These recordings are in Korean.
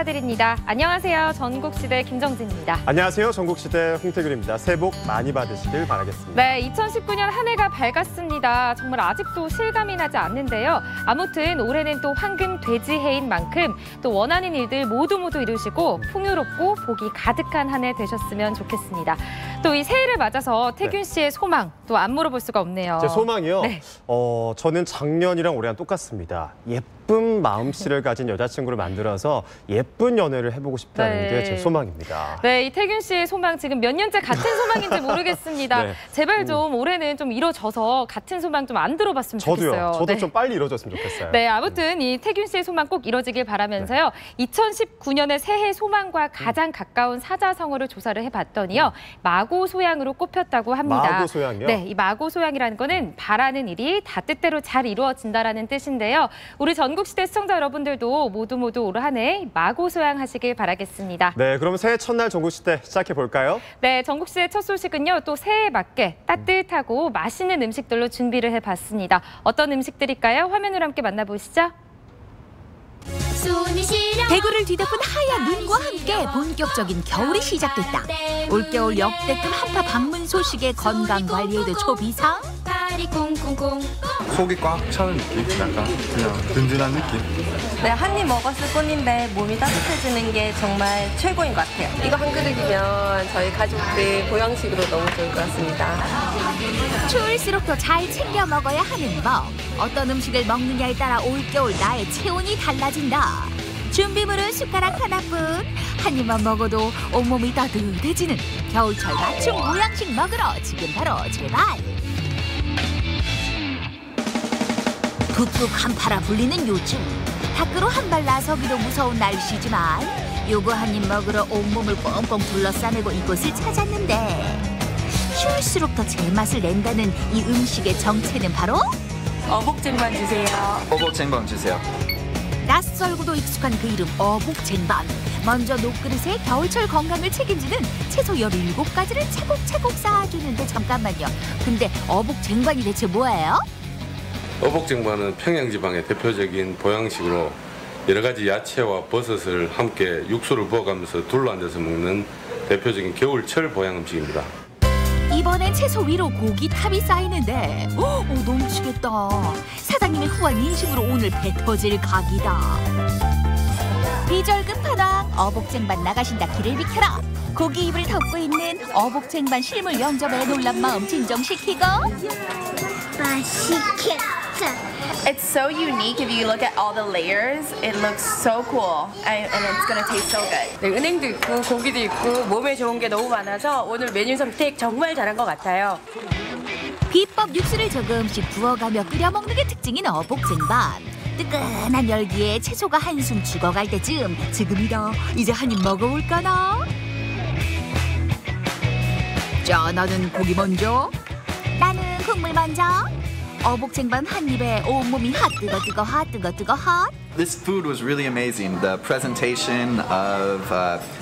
인사드립니다. 안녕하세요. 전국시대 김정진입니다. 안녕하세요. 전국시대 홍태균입니다. 새해 복 많이 받으시길 바라겠습니다. 네, 2019년 한 해가 밝았습니다. 정말 아직도 실감이 나지 않는데요. 아무튼 올해는 또 황금 돼지해인 만큼 또 원하는 일들 모두 이루시고 풍요롭고 복이 가득한 한 해 되셨으면 좋겠습니다. 또 이 새해를 맞아서 태균 씨의 소망 또 안 물어볼 수가 없네요. 제 소망이요? 네. 저는 작년이랑 올해랑 똑같습니다. 예쁜 마음씨를 가진 여자친구를 만들어서 예쁜 연애를 해보고 싶다는 게 제 소망입니다. 네, 이 태균 씨의 소망 지금 몇 년째 같은 소망인지 모르겠습니다. 네. 제발 좀 올해는 좀 이뤄져서 같은 소망 좀 안 들어봤으면 좋겠어요. 저도 네. 좀 빨리 이뤄졌으면 좋겠어요. 네, 아무튼 이 태균 씨의 소망 꼭 이뤄지길 바라면서요. 2019년의 새해 소망과 가장 가까운 사자성어를 조사를 해봤더니요. 마고소양으로 꼽혔다고 합니다. 마고소양이요? 네, 이 마고소양이라는 거는 바라는 일이 다 뜻대로 잘 이루어진다라는 뜻인데요. 우리 전국시대 시청자 여러분들도 모두 올 한 해 마고소양 하시길 바라겠습니다. 네, 그럼 새해 첫날 전국시대 시작해 볼까요? 네, 전국시대 첫 소식은요. 또 새해에 맞게 따뜻하고 맛있는 음식들로 준비를 해봤습니다. 어떤 음식들일까요? 화면으로 함께 만나보시죠. 대구를 뒤덮은 하얀 눈과 함께 본격적인 겨울이 시작됐다. 올겨울 역대급 한파 방문 소식에 건강 관리에도 초비상. 속이 꽉 차는 느낌? 약간 그냥 든든한 느낌? 네, 한 입 먹었을 뿐인데 몸이 따뜻해지는 게 정말 최고인 것 같아요. 이거 한 그릇이면 저희 가족들 보양식으로 너무 좋을 것 같습니다. 추울수록 더 잘 챙겨 먹어야 하는 법. 어떤 음식을 먹느냐에 따라 올겨울 나의 체온이 달라진다. 준비물은 숟가락 하나뿐. 한 입만 먹어도 온몸이 따뜻해지는 겨울철 맞춤 보양식 먹으러 지금 바로 출발. 북극 한파라 불리는 요즘. 밖으로 한 발 나서기도 무서운 날씨지만 요거 한 입 먹으러 온몸을 꽁꽁 둘러싸매고 이곳을 찾았는데 추울수록 더 제맛을 낸다는 이 음식의 정체는 바로 어복쟁반 주세요. 어복쟁반 주세요. 낯설고도 익숙한 그 이름 어복쟁반. 먼저 녹그릇에 겨울철 건강을 책임지는 채소 17가지를 차곡차곡 쌓아주는데 잠깐만요. 근데 어복쟁반이 대체 뭐예요? 어복쟁반은 평양지방의 대표적인 보양식으로 여러 가지 야채와 버섯을 함께 육수를 부어가면서 둘러앉아서 먹는 대표적인 겨울철 보양 음식입니다. 이번엔 채소 위로 고기탑이 쌓이는데 넘치겠다. 사장님의 후한 인심으로 오늘 배 터질 각이다. 비절급 하나 어복쟁반 나가신다 길을 비켜라. 고기 입을 덮고 있는 어복쟁반 실물 영접에 놀란 마음 진정시키고 맛있겠다. It's so unique. If you look at all the layers, it looks so cool and it's gonna taste so good. 네, 은행도 있고 고기도 있고 몸에 좋은 게 너무 많아서 오늘 메뉴 선택 정말 잘한 것 같아요. 비법 육수를 조금씩 부어가며 끓여 먹는 게 특징인 어복쟁반. 뜨끈한 열기에 채소가 한숨 죽어갈 때쯤 지금이다. 이제 한 입 먹어볼까나? 자, 나는 고기 먼저. 나는 국물 먼저. 어복쟁반 한 입에 온몸이 핫 뜨거. This food was really amazing. The presentation of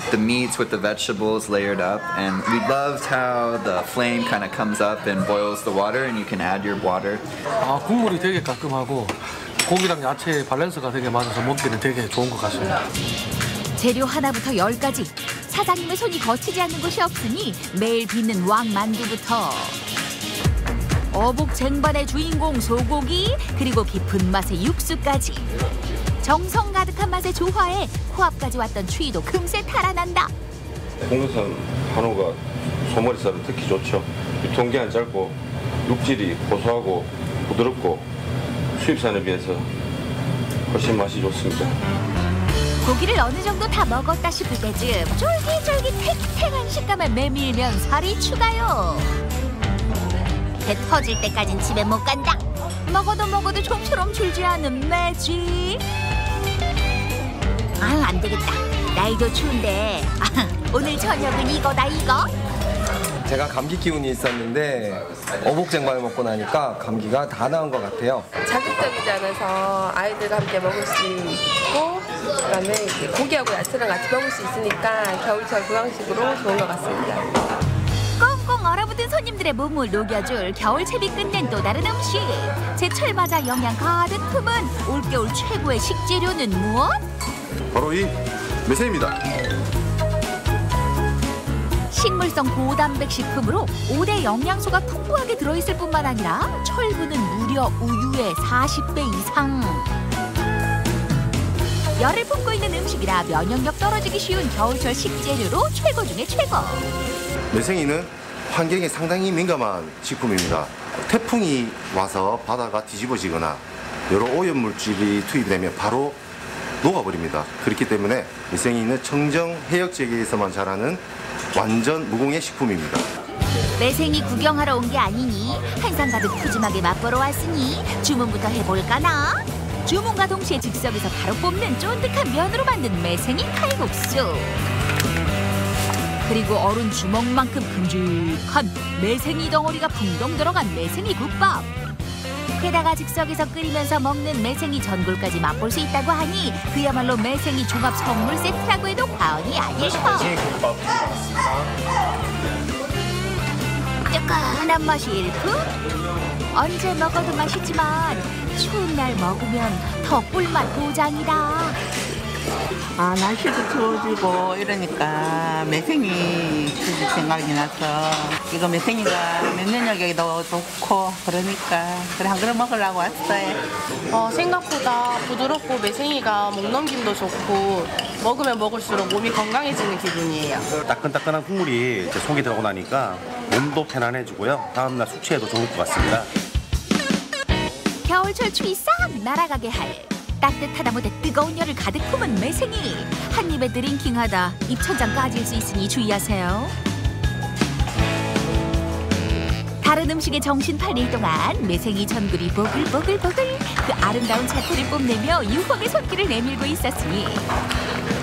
the meats with the vegetables layered up, and we loved how the flame kind of comes up and boils the water, and you can add your water. 국물이 되게 깔끔하고 고기랑 야채의 밸런스가 되게 맞아서 먹기는 되게 좋은 것 같습니다. 재료 하나부터 10가지. 사장님의 손이 거치지 않는 곳이 없으니 매일 빚는 왕만두부터 어복쟁반의 주인공 소고기, 그리고 깊은 맛의 육수까지. 정성 가득한 맛의 조화에 코앞까지 왔던 추위도 금세 달아난다. 국내산 한우가 소머리살은 특히 좋죠. 유통기한 짧고 육질이 고소하고 부드럽고 수입산에 비해서 훨씬 맛이 좋습니다. 고기를 어느 정도 다 먹었다 싶을 때쯤 쫄깃쫄깃 탱탱한 식감의 메밀면 살이 추가요. 배 터질 때까진 집에 못 간다. 먹어도 좀처럼 줄지 않는 매직. 안 되겠다. 날도 추운데 오늘 저녁은 이거다 이거. 제가 감기 기운이 있었는데 어복쟁반을 먹고 나니까 감기가 다 나은 것 같아요. 자극적이지 않아서 아이들과 함께 먹을 수 있고 그다음에 고기하고 야채랑 같이 먹을 수 있으니까 겨울철 보양식으로 좋은 것 같습니다. 꽁꽁 얼어붙은 손님들의 몸을 녹여줄 겨울채비 끝낸 또 다른 음식. 제철 맞아 영양 가득 품은 올겨울 최고의 식재료는 무엇? 바로 이 매생입니다. 식물성 고단백 식품으로 5대 영양소가 풍부하게 들어있을 뿐만 아니라 철분은 무려 우유의 40배 이상. 열을 품고 있는 음식이라 면역력 떨어지기 쉬운 겨울철 식재료로 최고 중에 최고. 매생이는 환경에 상당히 민감한 식품입니다. 태풍이 와서 바다가 뒤집어지거나 여러 오염물질이 투입되면 바로 녹아버립니다. 그렇기 때문에 매생이는 청정 해역 지역에서만 자라는 완전 무공해 식품입니다. 매생이 구경하러 온 게 아니니 한상 가득 푸짐하게 맛보러 왔으니 주문부터 해볼까나? 주문과 동시에 즉석에서 바로 뽑는 쫀득한 면으로 만든 매생이 칼국수. 그리고 어른 주먹만큼 큼직한 매생이 덩어리가 풍덩 들어간 매생이 국밥. 게다가 즉석에서 끓이면서 먹는 매생이 전골까지 맛볼 수 있다고 하니 그야말로 매생이 종합 선물 세트라고 해도 과언이 아닐 터. 뜨끈한 맛이 일품? 언제 먹어도 맛있지만 추운 날 먹으면 더 꿀맛 보장이다. 날씨도 추워지고 이러니까 매생이 집 생각이 나서 이거 매생이가 면역력에도 좋고 그러니까 그래 한 그릇 먹으려고 왔어요. 생각보다 부드럽고 매생이가 목 넘김도 좋고 먹으면 먹을수록 몸이 건강해지는 기분이에요. 따끈따끈한 국물이 이제 속에 들어가고 나니까 몸도 편안해지고요. 다음날 숙취에도 좋을 것 같습니다. 겨울철 추위 싹 날아가게 할 따뜻하다 못해 뜨거운 열을 가득 품은 매생이. 한 입에 드링킹하다 입천장 까질 수 있으니 주의하세요. 다른 음식에 정신 팔릴 동안 매생이 전골이 보글보글보글 그 아름다운 자태를 뽐내며 유혹의 손길을 내밀고 있었으니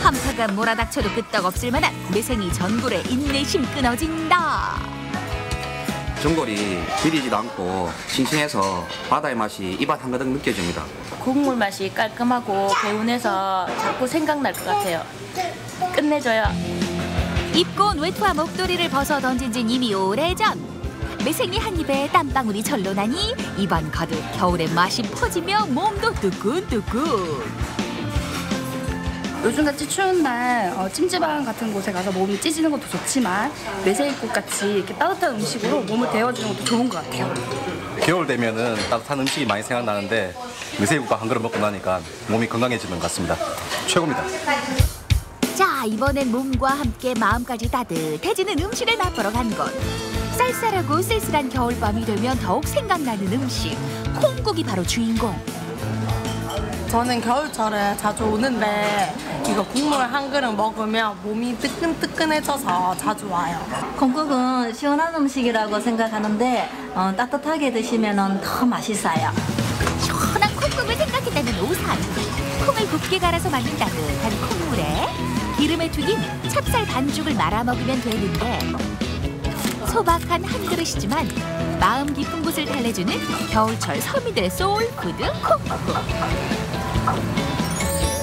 한파가 몰아닥쳐도 끄떡없을 만한 매생이 전골의 인내심 끊어진다. 전골이 비리지도 않고 싱싱해서 바다의 맛이 입안 한가득 느껴집니다. 국물 맛이 깔끔하고 개운해서 자꾸 생각날 것 같아요. 끝내줘요. 입고 온 외투와 목도리를 벗어 던진 지 이미 오래전. 매생이 한 입에 땀방울이 절로 나니 입안 가득 겨울의 맛이 퍼지며 몸도 뜨끈뜨끈. 요즘같이 추운 날 찜질방 같은 곳에 가서 몸이 찌지는 것도 좋지만 매생이국 같이 이렇게 따뜻한 음식으로 몸을 데워주는 것도 좋은 것 같아요. 겨울 되면은 따뜻한 음식이 많이 생각나는데 매생이국밥 한 그릇 먹고 나니까 몸이 건강해지는 것 같습니다. 최고입니다. 자, 이번엔 몸과 함께 마음까지 따뜻해지는 음식을 맛보러 간 곳. 쌀쌀하고 쓸쓸한 겨울밤이 되면 더욱 생각나는 음식. 콩국이 바로 주인공. 저는 겨울철에 자주 오는데 이거 국물 한 그릇 먹으면 몸이 뜨끈뜨끈해져서 자주 와요. 콩국은 시원한 음식이라고 생각하는데 따뜻하게 드시면 더 맛있어요. 시원한 콩국을 생각했다는 오산. 콩을 곱게 갈아서 만든 따뜻한 콩물에 기름에 튀긴 찹쌀 반죽을 말아 먹으면 되는데 소박한 한 그릇이지만 마음 깊은 곳을 달래주는 겨울철 서민들의 소울푸드 콩국.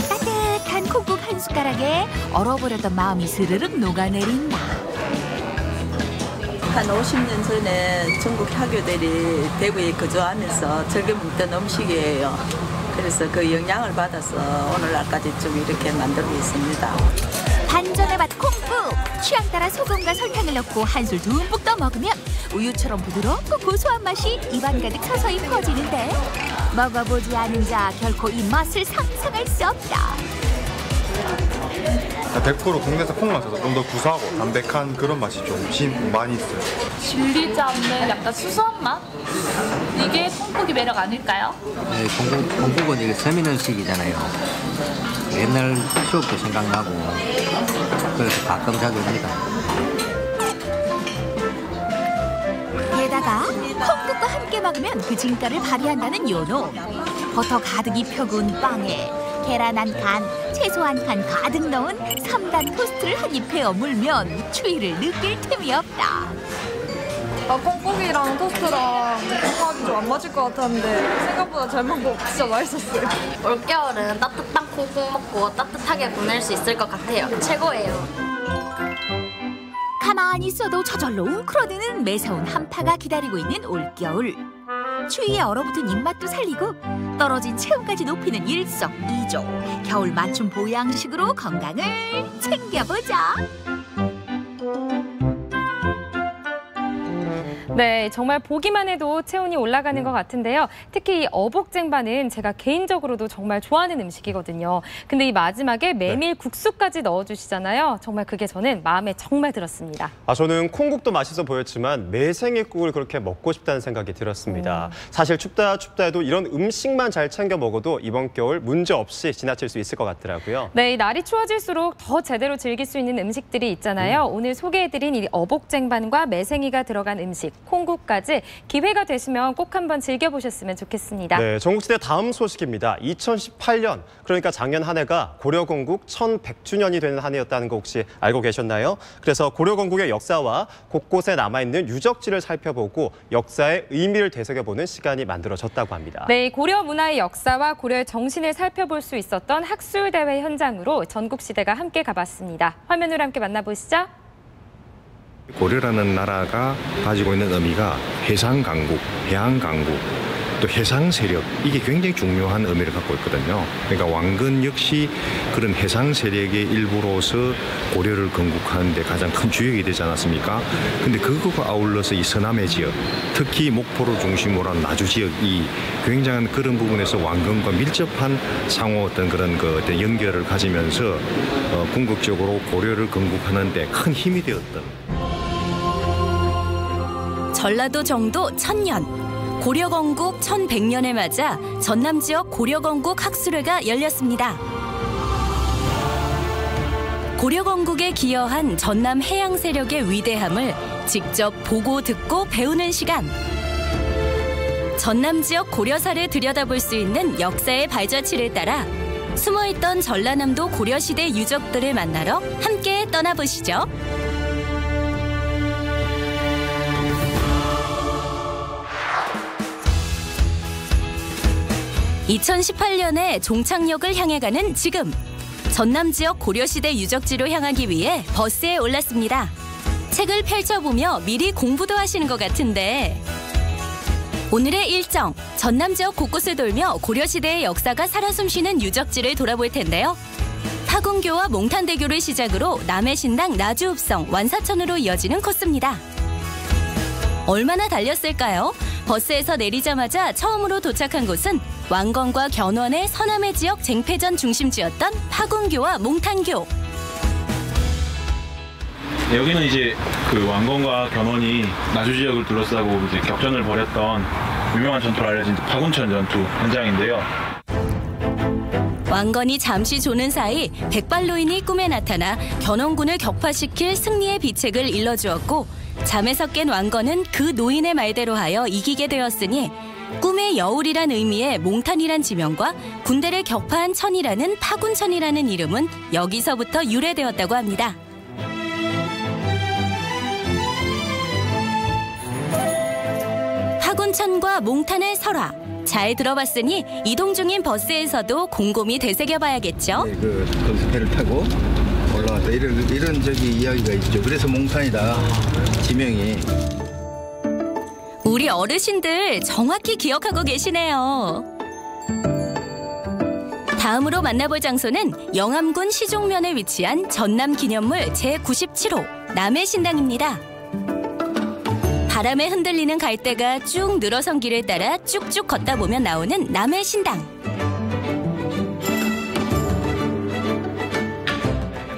따뜻한 콩국 한 숟가락에 얼어버렸던 마음이 스르륵 녹아내린다. 한 50년 전에 전국 학교들이 대구에 거주하면서 즐겨 먹던 음식이에요. 그래서 그 영향을 받아서 오늘날까지 좀 이렇게 만들고 있습니다. 반전의 맛 콩국! 취향 따라 소금과 설탕을 넣고 한술 듬뿍 떠 먹으면 우유처럼 부드럽고 고소한 맛이 입안 가득 서서히 퍼지는데 먹어보지 않은 자 결코 이 맛을 상상할 수 없다. 100% 국내산 콩 맛에서 좀 더 구수하고 담백한 그런 맛이 좀 많이 있어요. 질리지 않는 약간 수수한 맛? 이게 콩국의 매력 아닐까요? 네, 콩국은 이게 서민 음식이잖아요. 옛날 추억도 생각나고 그래서 가끔 자주 옵니다. 게다가 콩국과 함께 먹으면 그 진가를 발휘한다는 요놈. 버터 가득 입혀군 빵에 계란 한 칸, 채소 한 칸 가득 넣은 3단 토스트를 한 입 베어 물면 추위를 느낄 틈이 없다. 콩국이랑 토스트랑 조합이 좀 안 맞을 것 같았는데 생각보다 잘 먹고 진짜 맛있었어요. 올겨울은 따뜻한 콩국 먹고 따뜻하게 보낼 수 있을 것 같아요. 최고예요. 가만히 있어도 저절로 웅크러드는 매서운 한파가 기다리고 있는 올겨울. 추위에 얼어붙은 입맛도 살리고 떨어진 체온까지 높이는 일석이조. 겨울 맞춤 보양식으로 건강을 챙겨보자. 네, 정말 보기만 해도 체온이 올라가는 것 같은데요. 특히 이 어복쟁반은 제가 개인적으로도 정말 좋아하는 음식이거든요. 근데 이 마지막에 메밀 국수까지 넣어주시잖아요. 정말 그게 저는 마음에 정말 들었습니다. 저는 콩국도 맛있어 보였지만 매생이국을 그렇게 먹고 싶다는 생각이 들었습니다. 사실 춥다 해도 이런 음식만 잘 챙겨 먹어도 이번 겨울 문제 없이 지나칠 수 있을 것 같더라고요. 네, 이 날이 추워질수록 더 제대로 즐길 수 있는 음식들이 있잖아요. 오늘 소개해드린 이 어복쟁반과 매생이가 들어간 음식, 콩국까지 기회가 되시면 꼭 한번 즐겨보셨으면 좋겠습니다. 네, 전국시대 다음 소식입니다. 2018년, 그러니까 작년 한 해가 고려건국 1100주년이 되는 한 해였다는 거 혹시 알고 계셨나요? 그래서 고려건국의 역사와 곳곳에 남아있는 유적지를 살펴보고 역사의 의미를 되새겨보는 시간이 만들어졌다고 합니다. 네, 고려 문화의 역사와 고려의 정신을 살펴볼 수 있었던 학술대회 현장으로 전국시대가 함께 가봤습니다. 화면으로 함께 만나보시죠. 고려라는 나라가 가지고 있는 의미가 해상강국, 해안강국, 또 해상세력, 이게 굉장히 중요한 의미를 갖고 있거든요. 그러니까 왕건 역시 그런 해상세력의 일부로서 고려를 건국하는 데 가장 큰 주역이 되지 않았습니까? 근데 그거가 아울러서 이 서남의 지역, 특히 목포를 중심으로 한 나주 지역이 굉장한 그런 부분에서 왕건과 밀접한 상호 어떤 그런 어떤 연결을 가지면서 궁극적으로 고려를 건국하는 데 큰 힘이 되었던. 전라도 정도 1000년, 고려건국 1100년을 맞아 전남 지역 고려건국 학술회가 열렸습니다. 고려건국에 기여한 전남 해양 세력의 위대함을 직접 보고 듣고 배우는 시간. 전남 지역 고려사를 들여다볼 수 있는 역사의 발자취를 따라 숨어있던 전라남도 고려시대 유적들을 만나러 함께 떠나보시죠. 2018년에 종착역을 향해 가는 지금, 전남 지역 고려시대 유적지로 향하기 위해 버스에 올랐습니다. 책을 펼쳐보며 미리 공부도 하시는 것 같은데 오늘의 일정, 전남 지역 곳곳을 돌며 고려시대의 역사가 살아 숨쉬는 유적지를 돌아볼 텐데요. 파군교와 몽탄대교를 시작으로 남해신당, 나주읍성, 완사천으로 이어지는 코스입니다. 얼마나 달렸을까요? 버스에서 내리자마자 처음으로 도착한 곳은 왕건과 견원의 서남해 지역 쟁패전 중심지였던 파군교와 몽탄교. 네, 여기는 이제 그 왕건과 견원이 나주 지역을 둘러싸고 이제 격전을 벌였던 유명한 전투로 알려진 파군천 전투 현장인데요. 왕건이 잠시 조는 사이 백발노인이 꿈에 나타나 견원군을 격파시킬 승리의 비책을 일러주었고, 잠에서 깬 왕건은 그 노인의 말대로 하여 이기게 되었으니 꿈의 여울이란 의미의 몽탄이란 지명과 군대를 격파한 천이라는 파군천이라는 이름은 여기서부터 유래되었다고 합니다. 파군천과 몽탄의 설화, 잘 들어봤으니 이동 중인 버스에서도 곰곰이 되새겨봐야겠죠. 네, 그 건스패를 타고 올라왔다, 이런 저기 이야기가 있죠. 그래서 몽탄이다, 지명이. 우리 어르신들 정확히 기억하고 계시네요. 다음으로 만나볼 장소는 영암군 시종면에 위치한 전남기념물 제97호 남해신당입니다. 바람에 흔들리는 갈대가 쭉 늘어선 길을 따라 쭉쭉 걷다 보면 나오는 남해신당.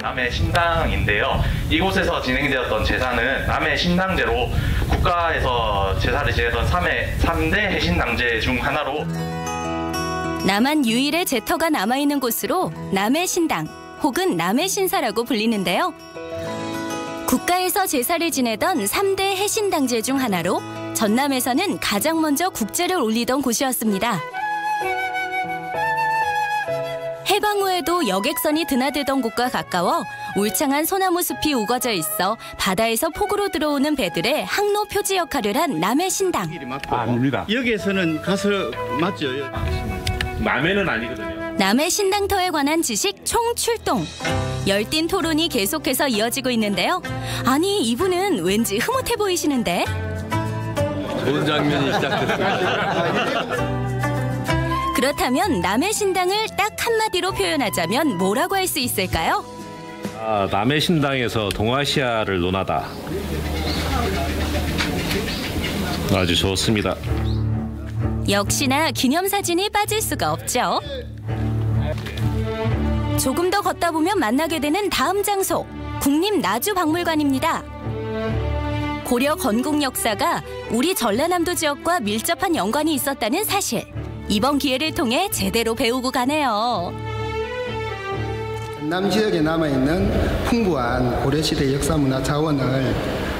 남해신당인데요. 이곳에서 진행되었던 제사는 남해신당제로 국가에서 제사를 지내던 3대 해신당제 중 하나로, 남한 유일의 제터가 남아있는 곳으로 남해신당 혹은 남해신사라고 불리는데요. 국가에서 제사를 지내던 3대 해신당제 중 하나로 전남에서는 가장 먼저 국제를 올리던 곳이었습니다. 해방 후에도 여객선이 드나들던 곳과 가까워 울창한 소나무 숲이 우거져 있어 바다에서 폭우로 들어오는 배들의 항로 표지 역할을 한 남해신당. 아닙니다. 여기에서는 가서 맞죠? 남해는 아니거든요. 남해신당터에 관한 지식 총출동. 열띤 토론이 계속해서 이어지고 있는데요. 아니, 이분은 왠지 흐뭇해 보이시는데? 좋은 장면이 시작됐습니다. 그렇다면 남의 신당을 딱 한마디로 표현하자면 뭐라고 할 수 있을까요? 남의 신당에서 동아시아를 논하다. 아주 좋습니다. 역시나 기념사진이 빠질 수가 없죠. 조금 더 걷다 보면 만나게 되는 다음 장소, 국립나주박물관입니다. 고려 건국 역사가 우리 전라남도 지역과 밀접한 연관이 있었다는 사실, 이번 기회를 통해 제대로 배우고 가네요. 전남 지역에 남아있는 풍부한 고려시대 역사문화 자원을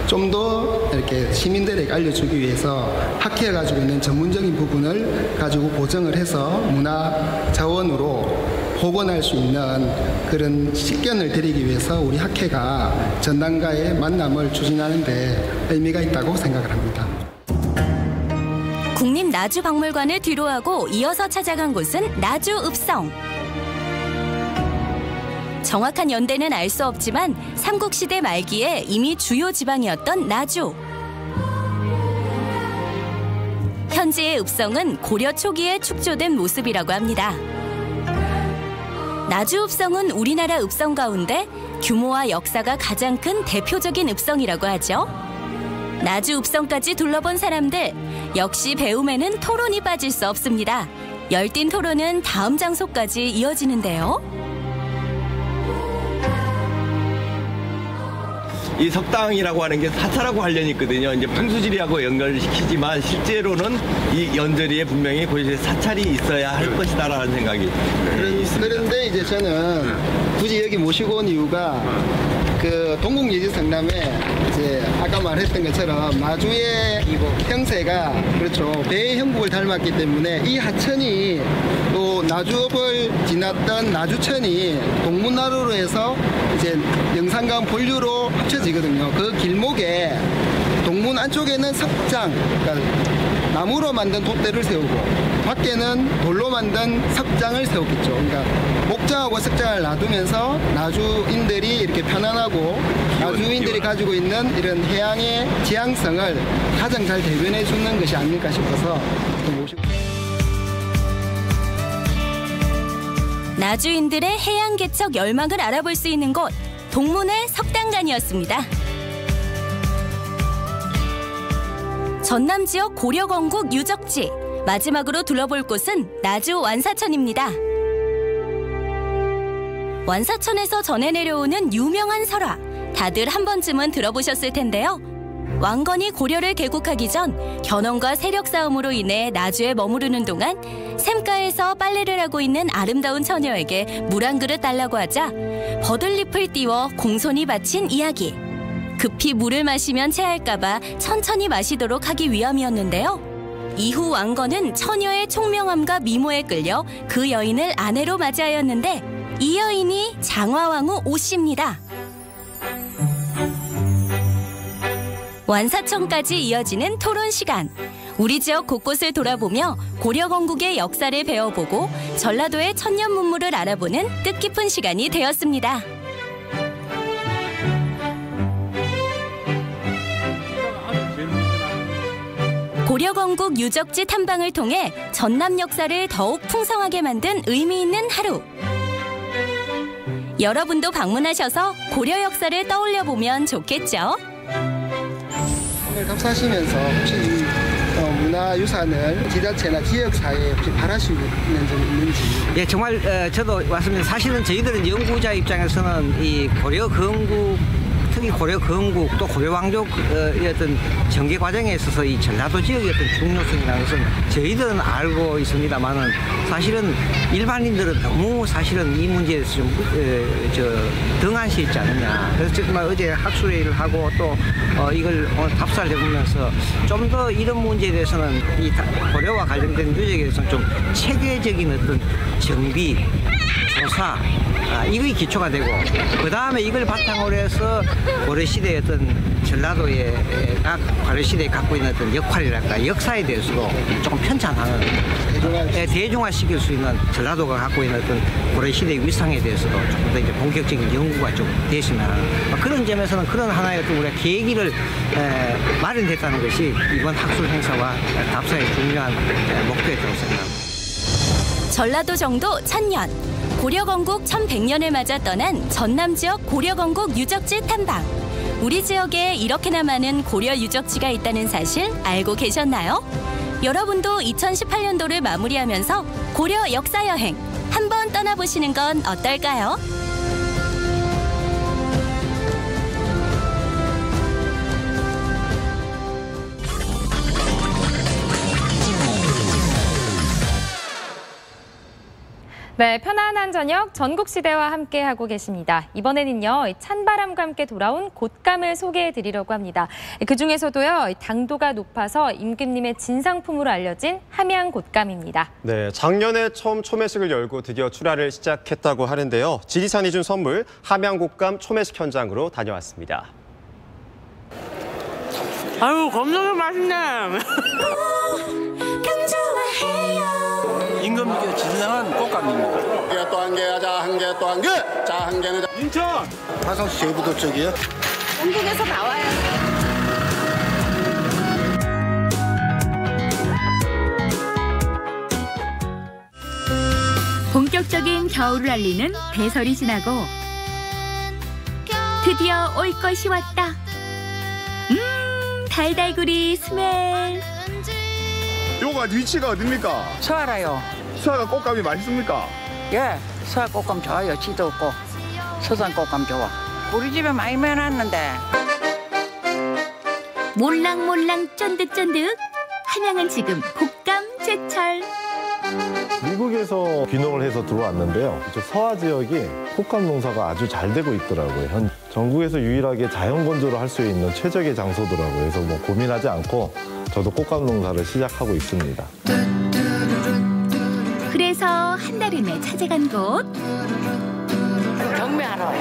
좀 더 이렇게 시민들에게 알려주기 위해서 학회가 가지고 있는 전문적인 부분을 가지고 보정을 해서 문화 자원으로 복원할 수 있는 그런 식견을 드리기 위해서 우리 학회가 전남과의 만남을 추진하는 데 의미가 있다고 생각을 합니다. 국립나주박물관을 뒤로하고 이어서 찾아간 곳은 나주읍성. 정확한 연대는 알 수 없지만 삼국시대 말기에 이미 주요 지방이었던 나주. 현재의 읍성은 고려 초기에 축조된 모습이라고 합니다. 나주읍성은 우리나라 읍성 가운데 규모와 역사가 가장 큰 대표적인 읍성이라고 하죠. 나주읍성까지 둘러본 사람들, 역시 배움에는 토론이 빠질 수 없습니다. 열띤 토론은 다음 장소까지 이어지는데요. 이 석당이라고 하는 게 사찰하고 관련이 있거든요. 이제 풍수지리하고 연결을 시키지만 실제로는 이 연저리에 분명히 고려시대 사찰이 있어야 할 것이다라는 생각이 있습니다. 그런데 이제 저는 굳이 여기 모시고 온 이유가 그 동국예지성남에 이제 아까 말했던 것처럼 나주의 형세가 그렇죠 배의 형국을 닮았기 때문에 이 하천이 또 나주읍을 지났던 나주천이 동문나루로 해서 이제 영산강 본류로 합쳐지거든요. 그 길목에 동문 안쪽에는 석장, 그러니까 나무로 만든 돛대를 세우고 밖에는 돌로 만든 석장을 세웠겠죠. 그러니까 목장하고 석장을 놔두면서 나주인들이 이렇게 편안하고 나주인들이 가지고 있는 이런 해양의 지향성을 가장 잘 대변해 주는 것이 아닐까 싶어서 또 모시고. 나주인들의 해양 개척 열망을 알아볼 수 있는 곳, 동문의 석당관이었습니다. 전남 지역 고려 건국 유적지, 마지막으로 둘러볼 곳은 나주 완사천입니다. 완사천에서 전해 내려오는 유명한 설화, 다들 한 번쯤은 들어보셨을 텐데요. 왕건이 고려를 개국하기 전 견훤과 세력 싸움으로 인해 나주에 머무르는 동안 샘가에서 빨래를 하고 있는 아름다운 처녀에게 물 한 그릇 달라고 하자 버들잎을 띄워 공손히 바친 이야기. 급히 물을 마시면 체할까봐 천천히 마시도록 하기 위함이었는데요. 이후 왕건은 처녀의 총명함과 미모에 끌려 그 여인을 아내로 맞이하였는데 이 여인이 장화왕후 오씨입니다. 완사천까지 이어지는 토론 시간. 우리 지역 곳곳을 돌아보며 고려 건국의 역사를 배워보고 전라도의 천년 문물을 알아보는 뜻깊은 시간이 되었습니다. 고려 건국 유적지 탐방을 통해 전남 역사를 더욱 풍성하게 만든 의미 있는 하루. 여러분도 방문하셔서 고려 역사를 떠올려 보면 좋겠죠? 오늘 답사하시면서 혹시 문화유산을 지자체나 지역사회에 혹시 바랄 수 있는 점이 있는지? 예, 정말 저도 왔으면 사실은 저희들은 연구자 입장에서는 이 고려 건국, 특히 고려 건국 또 고려 왕족의 어떤 전개 과정에 있어서 이 전라도 지역의 어떤 중요성이라는 것은 저희들은 알고 있습니다만은 사실은 일반인들은 너무 사실은 이 문제에 대해서 좀 등한시 있지 않느냐. 그래서 정말 어제 학술회의를 하고 또 이걸 오늘 답사를 해보면서 좀 더 이런 문제에 대해서는 이 고려와 관련된 유적에 대해서는 좀 체계적인 어떤 정비, 조사, 역사 이거의 기초가 되고 그 다음에 이걸 바탕으로 해서 고려시대의 어떤 전라도의 고려시대에 갖고 있는 어떤 역할이랄까 역사에 대해서도 조금 편찬하는 대중화시킬 수 있는 전라도가 갖고 있는 어떤 고려시대의 위상에 대해서도 조금 더 이제 본격적인 연구가 좀 됐으면 하는 그런 점에서는 그런 하나의 어떤 우리가 계기를 마련됐다는 것이 이번 학술 행사와 답사의 중요한 목표였다고 생각합니다. 전라도 정도 1000년, 고려건국 1100년을 맞아 떠난 전남 지역 고려건국 유적지 탐방. 우리 지역에 이렇게나 많은 고려 유적지가 있다는 사실 알고 계셨나요? 여러분도 2018년도를 마무리하면서 고려 역사 여행 한번 떠나보시는 건 어떨까요? 네, 편안한 저녁 전국시대와 함께하고 계십니다. 이번에는요, 찬바람과 함께 돌아온 곶감을 소개해드리려고 합니다. 그중에서도요, 당도가 높아서 임금님의 진상품으로 알려진 함양 곶감입니다. 네, 작년에 처음 초매식을 열고 드디어 출하를 시작했다고 하는데요. 지리산이 준 선물 함양 곶감 초매식 현장으로 다녀왔습니다. 아유, 겁나게 맛있네. 임금님께서 진상한 곶감입니다. 한 개 또 한 개 하자, 한 개 또 한 개. 자, 한 개는 인천. 화성시 제부도 쪽이요. 한국에서 나와요. 본격적인 겨울을 알리는 대설이 지나고 드디어 올 것이 왔다. 달달구리 스멜. 요가 위치가 어딥니까? 수아라요. 수아가 곶감이 맛있습니까? 예, 수아 곶감 좋아요. 지도 없고 서산 곶감 좋아. 우리 집에 많이 매놨는데. 몰랑몰랑 쫀득쫀득. 함양은 지금 곶감 제철. 미국에서 귀농을 해서 들어왔는데요. 이쪽 서화 지역이 곶감 농사가 아주 잘 되고 있더라고요. 전국에서 유일하게 자연 건조를 할 수 있는 최적의 장소더라고요. 그래서 뭐 고민하지 않고 저도 곶감 농사를 시작하고 있습니다. 그래서 한 달 후에 찾아간 곳. 경매하러.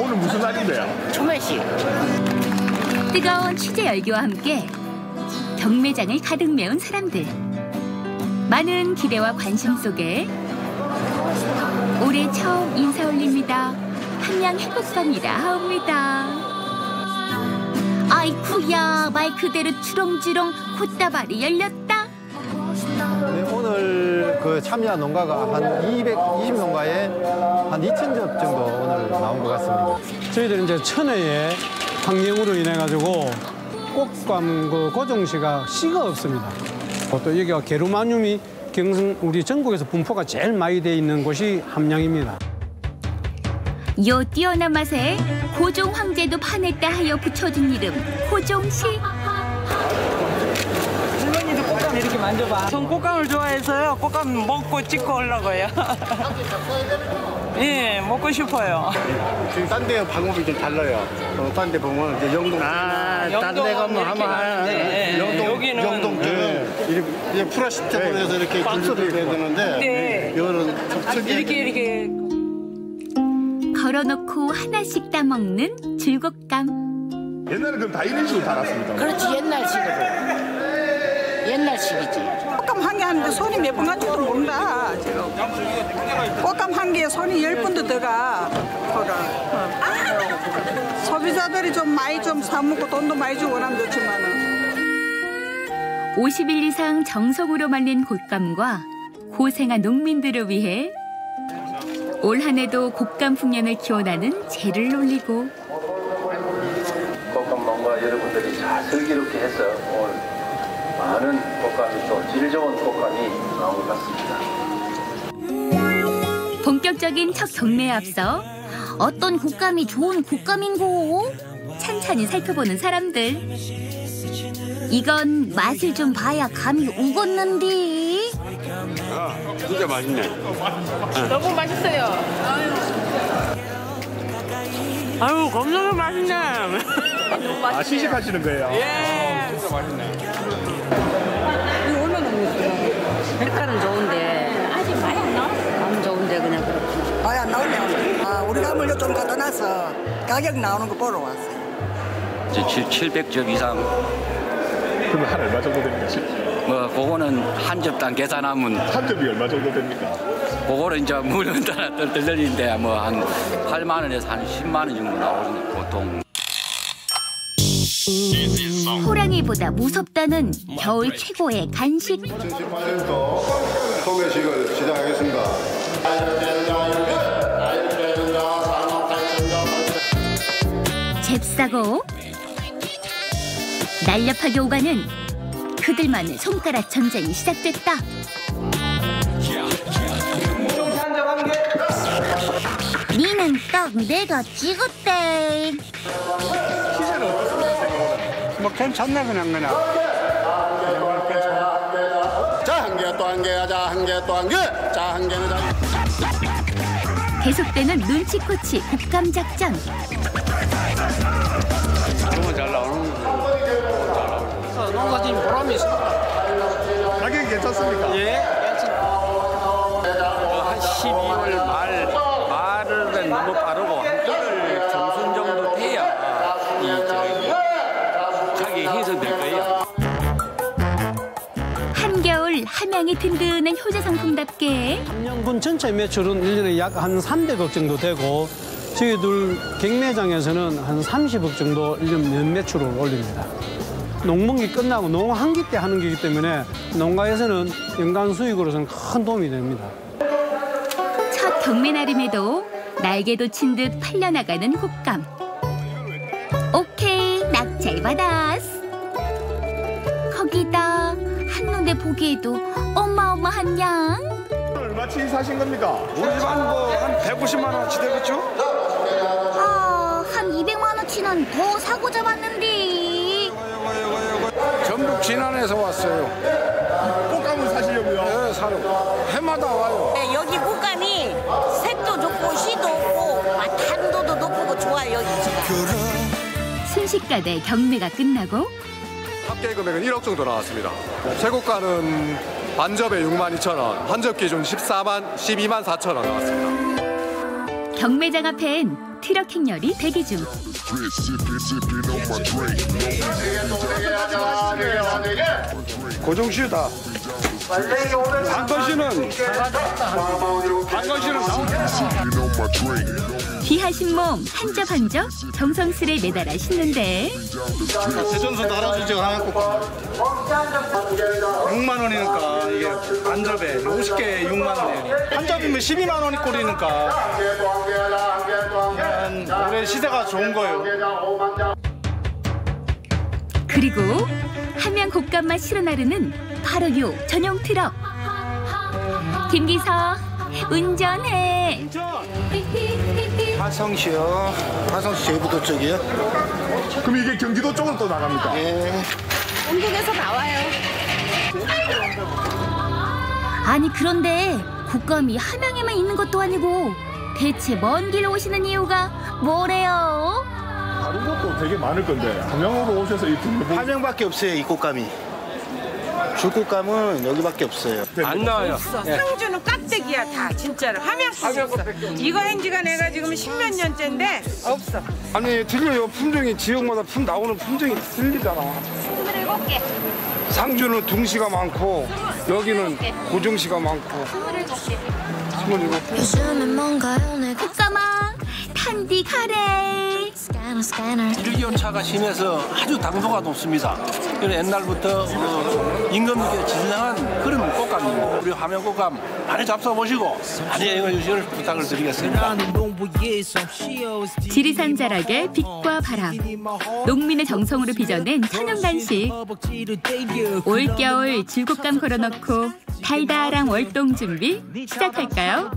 오늘 무슨 날인데요? 초매식. 뜨거운 취재 열기와 함께 경매장을 가득 메운 사람들. 많은 기대와 관심 속에 올해 처음 인사 올립니다. 함양 해곡감이라 하옵니다. 아이쿠야, 말 그대로 주렁주렁 곶다발이 열렸다. 네, 오늘 그 참여한 농가가 한 220농가에 한 2,000접 정도 오늘 나온 것 같습니다. 저희들은 이제 천혜의 환경으로 인해 가지고 곶감 그 고정시가 씨가 없습니다. 또 여기가 게르마늄이 우리 전국에서 분포가 제일 많이 돼 있는 곳이 함양입니다. 요 뛰어난 맛에 고종 황제도 반했다 하여 붙여준 이름 고종시. 할머니도 곶감 이렇게 만져봐. 전 곶감을 좋아해서요. 곶감 먹고 찍고 오려고요. 예, 먹고 싶어요. 지금 딴 데 방법이 좀 달라요. 딴 데 보면 이제 영동. 딴 데 가면 하면 영동 쪽은 이제 프라시티브로 해서 이렇게 길들여야 되는데 이거는 촉촉이 이렇게 걸어놓고 하나씩 따먹는 줄곶감. 옛날에 그럼 다 이런 식으로 달았습니까? 그렇지, 옛날식이지. 곶감 한 개 하는데 손이 몇 번 간지도 모른다. 지금 곶감 한 개에 손이 10번도 들어가. 소비자들이 좀 많이 좀 사 먹고 돈도 많이 주고 그러면 좋지만은 50일 이상 정성으로 말린 곶감과 고생한 농민들을 위해 올 한 해도 곶감 풍년을 기원하는 제를 올리고 곶감 농가 여러분들이 잘 슬기롭게 해서 오늘 많은 곶감이 또 질 좋은 곶감이 나온 것 같습니다. 본격적인 첫 경매에 앞서 어떤 곶감이 좋은 곶감인고 찬찬히 살펴보는 사람들. 이건 맛을 좀 봐야 감이 오겠는데. 진짜 맛있네. 너무 맛있어요. 아유, 겁나게 맛있네. 아, 시식하시는 거예요? 예. 진짜 맛있네. 이거 얼마나 먹었어요? 색깔은 좋은데 아직 많이 안 나왔어. 안 좋은데 그냥 그렇구나. 우리감을 좀 갖다 놔서 가격 나오는 거 보러 왔어요. 이제 700접 이상. 그러면 한 얼마 정도 됩니까? 뭐 그거는 한 접당 계산하면 한 접이 얼마 정도 됩니까? 그거는 이제 물론 따라 떨떨인데 뭐 한 8만 원에서 한 10만 원 정도 나오는 보통. 호랑이보다 무섭다는 겨울 최고의 간식. 2018년도 소매식을 시작하겠습니다. 잽싸고 날렵하게 오가는 그들만의 손가락 전쟁이 시작됐다. 니는 딱 내가 찍었대. 뭐 괜찮네 그냥. 자, 한 개 또 한 개 하자. 한 개 또 한 개. 자, 한 개는 자. 계속되는 눈치코치 곶감 작전. 너무 잘 나오는 거. 농사진 보람이 있습니다. 가격이 괜찮습니까? 예, 한 12월 말은 너무 빠르고 한 1월 중순 정도 돼야 가격이 해소될 거예요. 한겨울 함양이 든든한 효자 상품답게 함양군 전체 매출은 1년에 약 한 300억 정도 되고 저희들 경매장에서는 한 30억 정도 1년 연매출을 올립니다. 농번기 끝나고 농한기 때 하는 거기 때문에 농가에서는 연간 수익으로서는 큰 도움이 됩니다. 첫 경매 나름에도 날개 돋친 듯 팔려나가는 곶감. 오케이, 낙찰 받았어. 거기다 한눈에 보기에도 어마어마한 양. 얼마치 사신 겁니까? 우리 집안 뭐한 150만 원어치 되겠죠? 한 200만 원치는 더 사고 잡았는데. 전북 진안에서 왔어요. 꽃감을 사시려고요? 네, 사려고. 해마다 와요. 네, 여기 곶감이 색도 좋고 씨도 없고 당도도 높고 좋아요 여기 지금. 순식간에 경매가 끝나고 합계 금액은 1억 정도 나왔습니다. 최고가는 반접에 62,000원, 한 접 기준 12만 4천 원 나왔습니다. 경매장 앞엔 트럭 행렬이 대기 중. 고정시다. 한건씨는 귀하신 몸 한 접 한 접 정성스레 매달아 신는데 대전수 달아주죠. 하나 꼭 6만 원이니까 이게 한 접에 50개 6만 원이에요. 한 접이면 12만 원이 꼴이니까 올해 시세가 좋은 거예요. 그리고 함양 곶감만 실어 나르는 바로 요 전용 트럭. 김기서 운전해. 화성시요. 화성시 제부도 쪽이요. 그럼 이게 경기도 쪽으로 또 나갑니까? 예. 전국에서 나와요. 아니 그런데 곶감이 함양에만 있는 것도 아니고 대체 먼 길 오시는 이유가 뭐래요? 다른 것도 되게 많을 건데 함양으로 오셔서 이 등록 함양밖에 없어요 이 곶감이. 줄곶감은 여기밖에 없어요. 안 나와요. 없어. 상주는 깍대기야 다 진짜로. 함양밖에 없어. 이거 행지가 내가 지금 10몇 년째인데 없어. 아니 틀려요. 품종이 지역마다 나오는 품종이 틀리잖아. 27개. 상주는 둥시가 많고 여기는 고정시가 많고 27개. 27개. 곶감아 탄디 가래. 1기온차가 심해서 아주 당도가 높습니다. 옛날부터 임금님께 진정한 그런 곶감입니다. 우리 함양 곶감 많이 잡숴보시고 많이 애용해 주시길 부탁을 드리겠습니다. 지리산 자락의 빛과 바람, 농민의 정성으로 빚어낸 천연 간식. 올겨울 줄곶감 걸어놓고 달달한 월동 준비 시작할까요?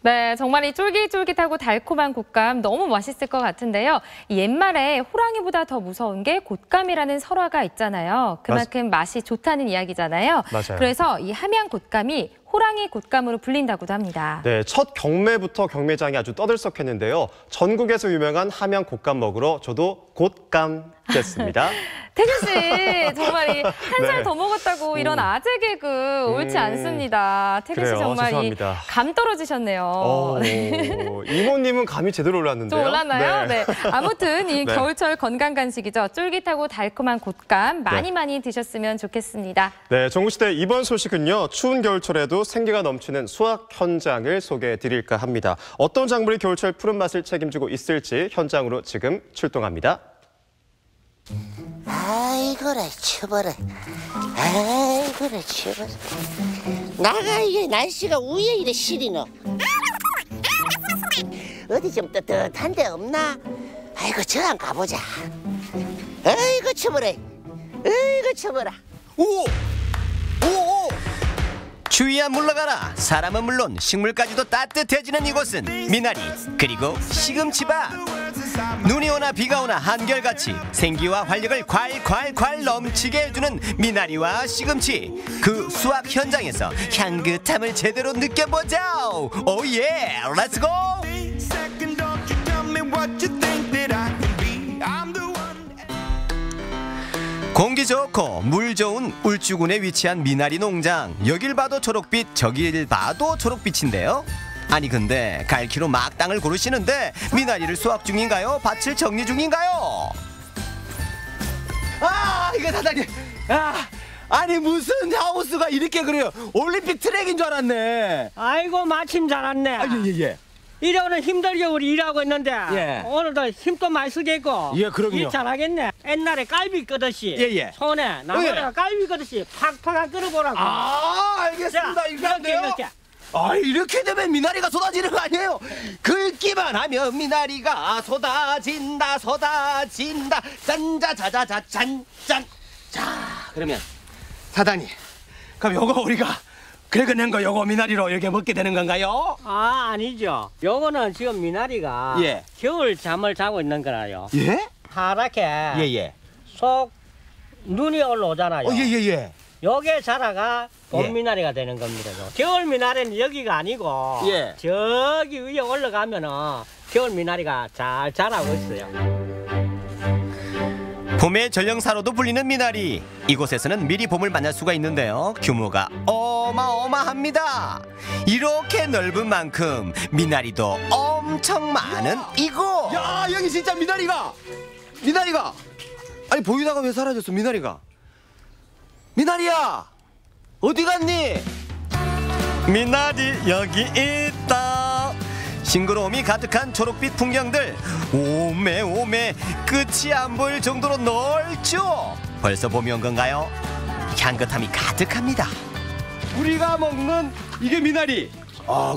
네, 정말 이 쫄깃쫄깃하고 달콤한 곶감 너무 맛있을 것 같은데요. 옛말에 호랑이보다 더 무서운 게 곶감이라는 설화가 있잖아요. 그만큼 맛이 좋다는 이야기잖아요. 맞아요. 그래서 이 함양 곶감이 호랑이 곶감으로 불린다고도 합니다. 네, 첫 경매부터 경매장이 아주 떠들썩했는데요. 전국에서 유명한 함양 곶감 먹으러 저도 곶감 됐습니다. 태균 씨 정말 한 살 네. 더 먹었다고 이런 아재 개그 옳지 않습니다. 태균 씨 그래요, 정말 죄송합니다. 감 떨어지셨네요. 이모님은 감이 제대로 올랐는데요. 좀 올랐나요? 네. 아무튼 이 네. 겨울철 건강 간식이죠. 쫄깃하고 달콤한 곶감 많이 드셨으면 좋겠습니다. 네, 정구시대 이번 소식은요. 추운 겨울철에도 생기가 넘치는 수확 현장을 소개해드릴까 합니다. 어떤 작물이 겨울철 푸른 맛을 책임지고 있을지 현장으로 지금 출동합니다. 아이고라 쳐버려. 아이고라 쳐버려. 나가 이게 날씨가 우에 이래 시리노. 어디 좀 뜨뜻한 데 없나? 아이고 저한 가보자. 아이고 쳐버려. 아이고 쳐버려. 오! 추위야 물러가라. 사람은 물론 식물까지도 따뜻해지는 이곳은 미나리 그리고 시금치밭. 눈이 오나 비가 오나 한결같이 생기와 활력을 콸콸콸 넘치게 해주는 미나리와 시금치. 그 수확 현장에서 향긋함을 제대로 느껴보자. 오예, 렛츠고! 공기 좋고 물 좋은 울주군에 위치한 미나리 농장. 여길 봐도 초록빛, 저길 봐도 초록빛인데요. 아니 근데 갈키로 막 땅을 고르시는데 미나리를 수확 중인가요? 밭을 정리 중인가요? 아, 이거 사장님. 아니 무슨 하우스가 이렇게 그래요? 올림픽 트랙인 줄 알았네. 아이고 마침 잘 왔네. 예. 일하고는 힘들게 우리 일하고 있는데 예. 오늘도 힘도 많이 쓰겠고 예, 그럼요. 일 잘하겠네. 옛날에 깔비 끄듯이 예. 손에 나무에다가 깔비 끄듯이 팍팍 끌어보라고. 알겠습니다. 이렇게 하면 돼요? 이렇게 되면 미나리가 쏟아지는 거 아니에요? 긁기만 하면 미나리가 쏟아진다. 짠자자자자 짠짠. 자, 그러면 사장님, 그럼 요거 우리가 긁어낸 거 요거 미나리로 이렇게 먹게 되는 건가요? 아니죠. 요거는 지금 미나리가 예. 겨울 잠을 자고 있는 거라요. 예? 하얗게 예. 속 눈이 올라오잖아요. 예. 요게 자라가 봄 예. 미나리가 되는 겁니다. 겨울 미나리는 여기가 아니고 예. 저기 위에 올라가면은 겨울 미나리가 잘 자라고 있어요. 봄의 전령사로도 불리는 미나리. 이곳에서는 미리 봄을 만날 수가 있는데요. 규모가 어마어마합니다. 이렇게 넓은 만큼 미나리도 엄청 많은 이곳. 야, 여기 진짜 미나리가 아니 보이다가 왜 사라졌어? 미나리야 어디 갔니? 미나리 여기 있다. 싱그러움이 가득한 초록빛 풍경들. 오메 끝이 안 보일 정도로 넓죠. 벌써 봄이 온 건가요? 향긋함이 가득합니다. 우리가 먹는 이게 미나리.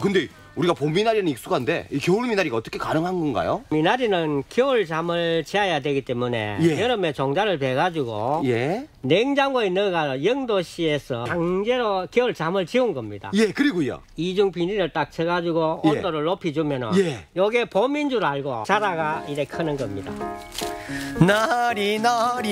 근데 우리가 봄 미나리는 익숙한데 이 겨울 미나리가 어떻게 가능한 건가요? 미나리는 겨울 잠을 재야 되기 때문에 예. 여름에 종자를 베가지고 예. 냉장고에 넣어가 영도시에서 강제로 겨울 잠을 지운 겁니다. 예, 그리고요. 이중 비닐을 딱 쳐가지고 예. 온도를 높여주면은 예. 요게 봄인 줄 알고 자라가 이래 크는 겁니다. 나리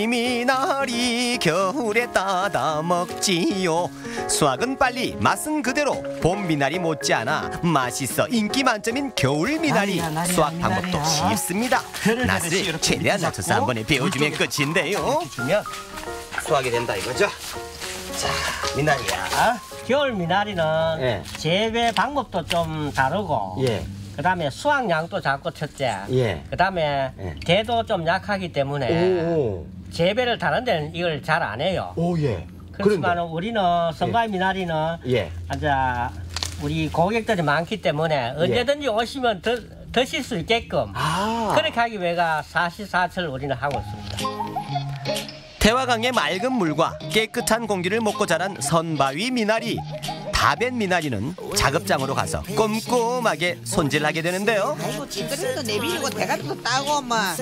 미나리 겨울에 따다 먹지요. 수확은 빨리 맛은 그대로 봄 미나리 못지않아 맛있어 인기 만점인 겨울 미나리. 수확 방법도 쉽습니다. 낫을 최대한 낮춰서 한 번에 베어주면 끝인데요. 주면 수확이 된다 이거죠. 자, 미나리야. 겨울 미나리는 예. 재배 방법도 좀 다르고 예. 그다음에 수확량도 작고 첫째. 예. 그다음에 대도 좀 약하기 때문에 재배를 다른 데는 이걸 잘 안 해요. 예. 그렇지만 우리는 선바위 미나리는 예. 우리 고객들이 많기 때문에 언제든지 오시면 드실 수 있게끔 그렇게 하기 위해서 사시사철 우리는 하고 있습니다. 태화강의 맑은 물과 깨끗한 공기를 먹고 자란 선바위 미나리. 다 벤 미나리는 작업장으로 가서 꼼꼼하게 손질하게 되는데요. 아이고 징그러도 내비리고 대가리도 따고 엄마.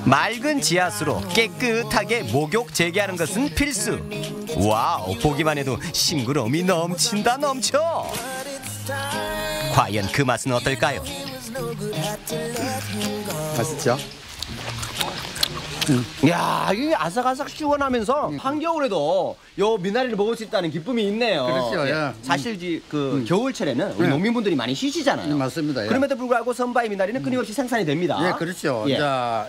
맑은 지하수로 깨끗하게 목욕 재개하는 것은 필수. 와우, 보기만 해도 싱그러움이 넘친다 넘쳐. 과연 그 맛은 어떨까요? 맛있죠? 야, 이게 아삭아삭 시원하면서 한겨울에도 요 미나리를 먹을 수 있다는 기쁨이 있네요. 그렇죠. 예. 사실 겨울철에는 우리 농민분들이 많이 쉬시잖아요. 맞습니다. 예. 그럼에도 불구하고 선바이 미나리는 끊임없이 생산이 됩니다. 예, 그렇죠. 예.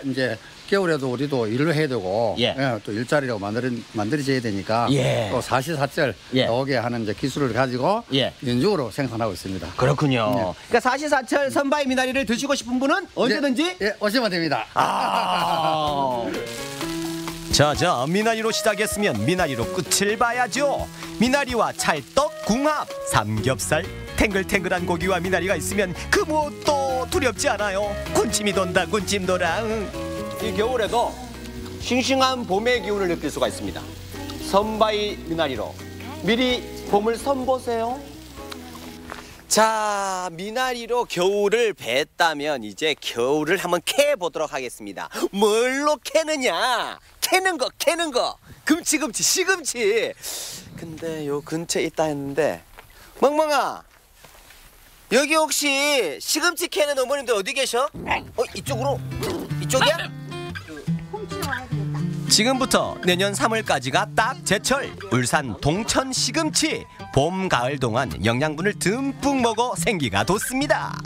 이제 겨울에도 우리도 일을 해야 되고 또 일자리로 만들어져야 되니까 또 사시사철 나오게 하는 이제 기술을 가지고 연중으로 생산하고 있습니다. 그렇군요. 그러니까 사시사철 선바이 미나리를 드시고 싶은 분은 언제든지 오시면 됩니다. 자, 미나리로 시작했으면 미나리로 끝을 봐야죠. 미나리와 찰떡, 궁합, 삼겹살, 탱글탱글한 고기와 미나리가 있으면 그 무엇도 두렵지 않아요. 군침이 돈다, 군침 돌아. 이 겨울에도 싱싱한 봄의 기운을 느낄 수가 있습니다. 선바이 미나리로 미리 봄을 선보세요. 자, 미나리로 겨울을 뱄다면 이제 겨울을 한번 캐보도록 하겠습니다. 뭘로 캐느냐? 캐는 거. 금치, 시금치. 근데 요 근처에 있다 했는데 멍멍아, 여기 혹시 시금치 캐는 어머님들 어디 계셔? 이쪽으로? 이쪽이야? 지금부터 내년 3월까지가 딱 제철 울산 동천 시금치. 봄, 가을 동안 영양분을 듬뿍 먹어 생기가 돋습니다.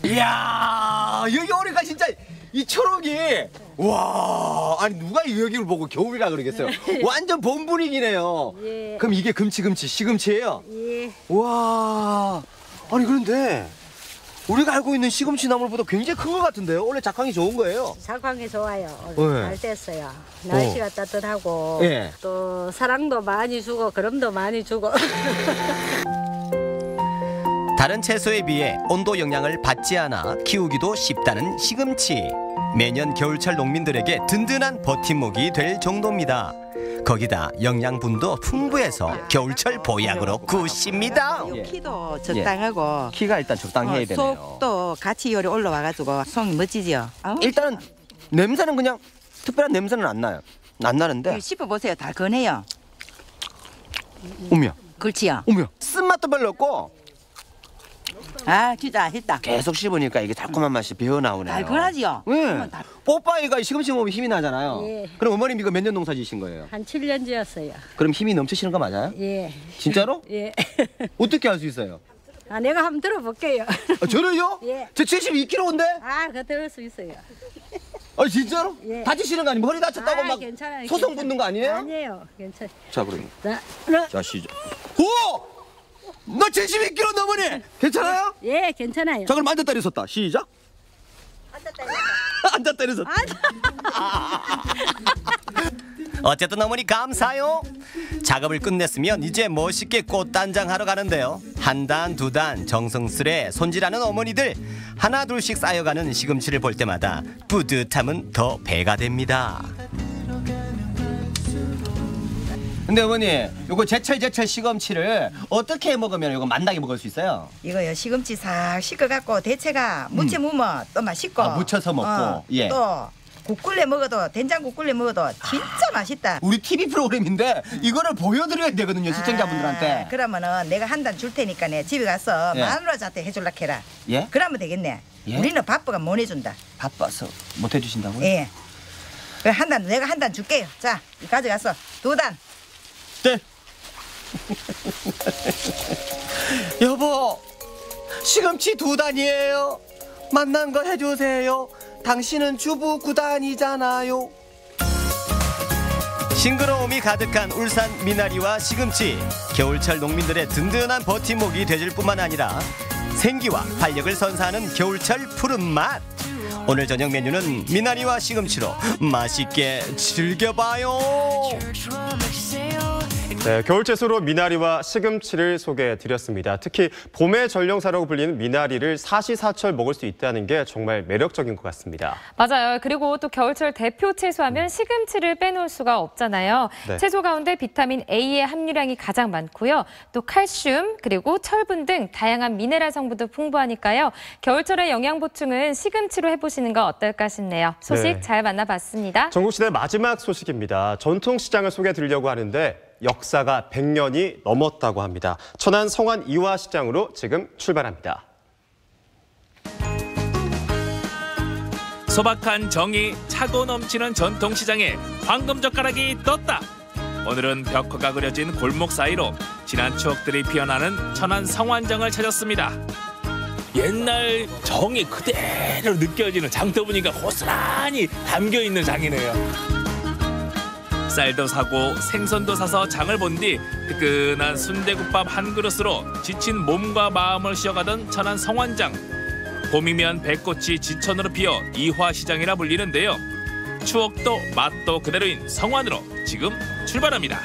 이야, 여기 오니까 진짜 이 초록이 와, 아니 누가 여기를 보고 겨울이라 그러겠어요. 완전 봄 분위기네요. 예. 그럼 이게 금치 시금치예요? 예. 와, 아니 그런데 우리가 알고 있는 시금치 나물보다 굉장히 큰 것 같은데요? 원래 작황이 좋은 거예요? 작황이 좋아요. 네. 잘 됐어요. 날씨가 따뜻하고 네. 또 사랑도 많이 주고 그럼도 많이 주고. 다른 채소에 비해 온도 영향을 받지 않아 키우기도 쉽다는 시금치. 매년 겨울철 농민들에게 든든한 버팀목이 될 정도입니다. 거기다 영양분도 풍부해서 겨울철 보약으로 굿입니다. 키도 적당하고 키가 일단 적당해야 되네요. 속도 같이 열이 올라와가지고 속이 멋지죠. 일단은 냄새는 그냥 특별한 냄새는 안 나요. 안 나는데 씹어보세요. 달큰해요. 오미야. 그렇지요. 오미야. 쓴맛도 별로 없고 아, 진짜 맛있다. 계속 씹으니까 이게 달콤한 맛이 배어나오네요. 달큰하지요? 네. 뽀빠이가 시금치 먹으면 힘이 나잖아요. 예. 그럼 어머님 이거 몇 년 농사 지신 거예요? 한 7년 지었어요. 그럼 힘이 넘치시는 거 맞아요? 예. 진짜로? 예. 어떻게 할 수 있어요? 아, 내가 한번 들어볼게요. 저를요? 예. 저 72kg인데? 아, 그거 들을 수 있어요. 진짜로? 예. 다치시는 거 아니면 허리 다쳤다고 막 괜찮아요. 소송 붙는 거 아니에요? 아니에요. 괜찮아요. 자, 그럼. 자, 자, 시작. 오! 너 72kg 넘으니? 괜찮아요? 예, 괜찮아요. 자, 그럼 앉았다 일어섰다. 시작. 앉았다 일어섰다. 어쨌든 어머니 감사요. 작업을 끝냈으면 이제 멋있게 꽃단장하러 가는데요. 한 단, 두 단 정성스레 손질하는 어머니들. 하나 둘씩 쌓여가는 시금치를 볼 때마다 뿌듯함은 더 배가 됩니다. 근데 어머니, 요거 제철 시금치를 어떻게 해 먹으면 이거 맛나게 먹을 수 있어요? 이거요, 시금치 싹 씻어갖고 대체가 무쳐 무면 또 맛있고. 무쳐서 먹고. 예. 또 국꿀래 먹어도 된장국 끓여 먹어도 진짜 맛있다. 우리 TV 프로그램인데 이거를 보여드려야 되거든요, 시청자분들한테. 그러면은 내가 한 단 줄 테니까 내 집에 가서 예. 마누라 자태 해줄라 해라. 예? 그러면 되겠네. 예? 우리는 바빠가 못 해준다. 바빠서 못 해주신다고요? 예. 그래 한 단 내가 한 단 줄게요. 자, 가져가서 2단. 네. 여보, 시금치 2단이에요. 맛난 거 해주세요. 당신은 주부 9단이잖아요. 싱그러움이 가득한 울산 미나리와 시금치. 겨울철 농민들의 든든한 버팀목이 되줄 뿐만 아니라 생기와 활력을 선사하는 겨울철 푸른 맛. 오늘 저녁 메뉴는 미나리와 시금치로 맛있게 즐겨봐요. 네, 겨울 채소로 미나리와 시금치를 소개해드렸습니다. 특히 봄의 전령사라고 불리는 미나리를 사시사철 먹을 수 있다는 게 정말 매력적인 것 같습니다. 맞아요. 그리고 또 겨울철 대표 채소하면 시금치를 빼놓을 수가 없잖아요. 네. 채소 가운데 비타민 A의 함유량이 가장 많고요. 또 칼슘, 그리고 철분 등 다양한 미네랄 성분도 풍부하니까요. 겨울철의 영양 보충은 시금치로 해보시는 거 어떨까 싶네요. 소식 네. 잘 만나봤습니다. 전국시대 마지막 소식입니다. 전통시장을 소개해드리려고 하는데 역사가 100년이 넘었다고 합니다. 천안 성안 이화시장으로 지금 출발합니다. 소박한 정이 차고 넘치는 전통시장에 황금젓가락이 떴다. 오늘은 벽화가 그려진 골목 사이로 지난 추억들이 피어나는 천안 성완장을 찾았습니다. 옛날 정이 그대로 느껴지는 장터 분위기가 고스란히 담겨있는 장이네요. 쌀도 사고 생선도 사서 장을 본 뒤 뜨끈한 순대국밥 한 그릇으로 지친 몸과 마음을 쉬어가던 천안 성완장. 봄이면 배꽃이 지천으로 피어 이화시장이라 불리는데요. 추억도 맛도 그대로인 성완으로 지금 출발합니다.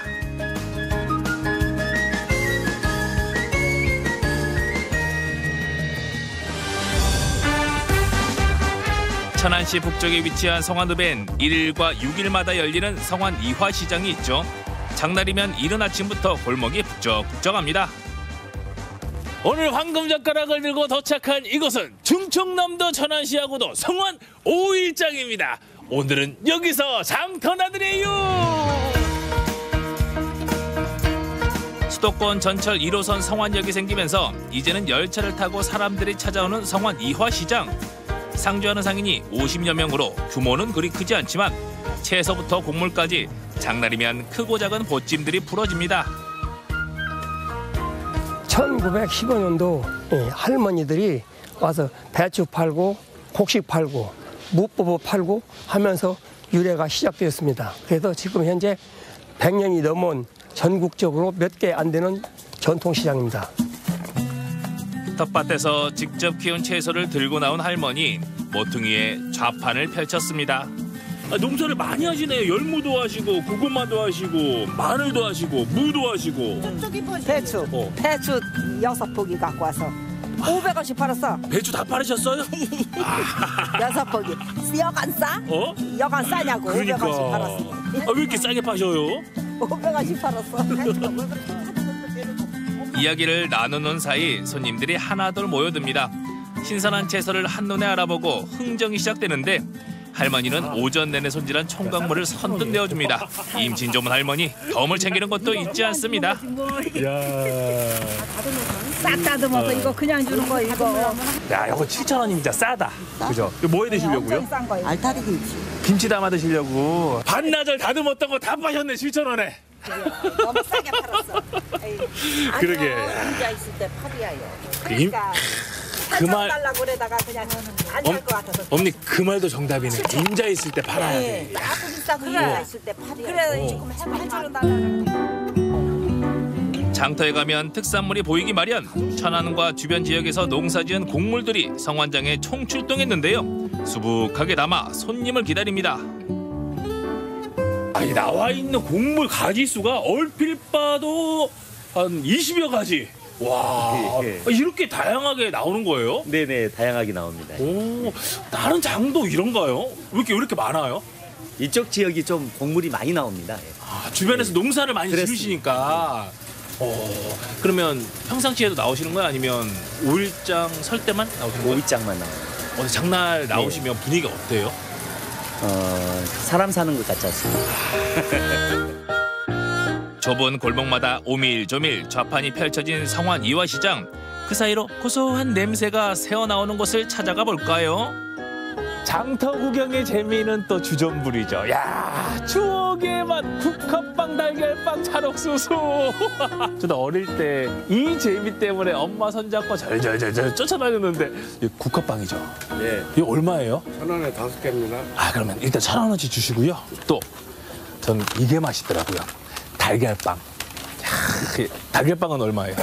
천안시 북쪽에 위치한 성완읍엔 1일과 6일마다 열리는 성완 이화시장이 있죠. 장날이면 이른 아침부터 골목이 북적북적합니다. 오늘 황금젓가락을 들고 도착한 이곳은 충청남도 천안시하고도 성완 5일장입니다. 오늘은 여기서 장터나들이에요. 수도권 전철 1호선 성완역이 생기면서 이제는 열차를 타고 사람들이 찾아오는 성완 이화시장. 상주하는 상인이 50여 명으로 규모는 그리 크지 않지만 채소부터 곡물까지 장날이면 크고 작은 보찜들이 풀어집니다. 1915년도 할머니들이 와서 배추 팔고 곡식 팔고 무법을 팔고 하면서 유래가 시작되었습니다. 그래서 지금 현재 100년이 넘은 전국적으로 몇 개 안 되는 전통시장입니다. 텃밭에서 직접 키운 채소를 들고 나온 할머니, 모퉁이에 좌판을 펼쳤습니다. 농사를 많이 하시네요. 열무도 하시고 고구마도 하시고 마늘도 하시고 무도 하시고. 배추 6포기 갖고 와서 500원씩 팔았어. 배추 다 팔으셨어요? 6포기. 여간 싸? 여간 싸냐고. 그러니까. 500원씩 팔았어. 왜 이렇게 싸게 파셔요? 500원씩 팔았어. 이야기를 나누는 사이 손님들이 하나둘 모여듭니다. 신선한 채소를 한눈에 알아보고 흥정이 시작되는데 할머니는 오전 내내 손질한 총각물을 선뜻 내어줍니다. 임신 전문 할머니, 덤을 챙기는 것도 잊지 않습니다. 싹 다듬어서 이거 그냥 주는 거 이거. 야, 이거 7,000원입니다. 싸다. 그죠? 이거 뭐 해 드시려고요? 알타리 김치. 김치 담아 드시려고. 반나절 다듬었던 거 다 파셨네, 7,000원에. 너무 싸게 팔았어. 그러게. 혼자 있을 때 팔이야요. 그러니까 그 말 달라고 그러다가 그냥 안 살 것 같아서. 어머니 그 말도 정답이네. 임자 있을 때 팔아야 돼. 아프 비싸고 임자 있을 때 팔이야. 그래 조금 해봐. 8,000원 달라고. 장터에 가면 특산물이 보이기 마련. 천안과 주변 지역에서 농사지은 곡물들이 성완장에 총출동했는데요. 수북하게 담아 손님을 기다립니다. 아니, 나와 있는 곡물 가지수가 얼핏 봐도 한 20여 가지. 와, 이렇게 다양하게 나오는 거예요? 네네, 다양하게 나옵니다. 오, 다른 장도 이런가요? 왜 이렇게 많아요? 이쪽 지역이 좀 곡물이 많이 나옵니다. 아, 주변에서 농사를 많이 지으시니까. 그러면 평상시에도 나오시는 거예요? 아니면 5일장 설 때만 나오시는 거예요? 5일장만 나와요. 오늘 장날 나오시면 분위기가 어때요? 사람 사는 것 같지 않습니다. 좁은 골목마다 오밀조밀 좌판이 펼쳐진 성완 이화시장. 그 사이로 고소한 냄새가 새어나오는 곳을 찾아가 볼까요? 장터 구경의 재미는 또 주전부리죠. 야, 추억의 맛 국화빵, 달걀빵, 찰옥수수. 저도 어릴 때 이 재미 때문에 엄마 손잡고 절절절절 쫓아다녔는데 이 국화빵이죠. 네. 이거 얼마예요? 1,000원에 5개입니다. 아, 그러면 일단 1,000원어치 주시고요. 또 전 이게 맛있더라고요. 달걀빵. 야, 달걀빵은 얼마예요?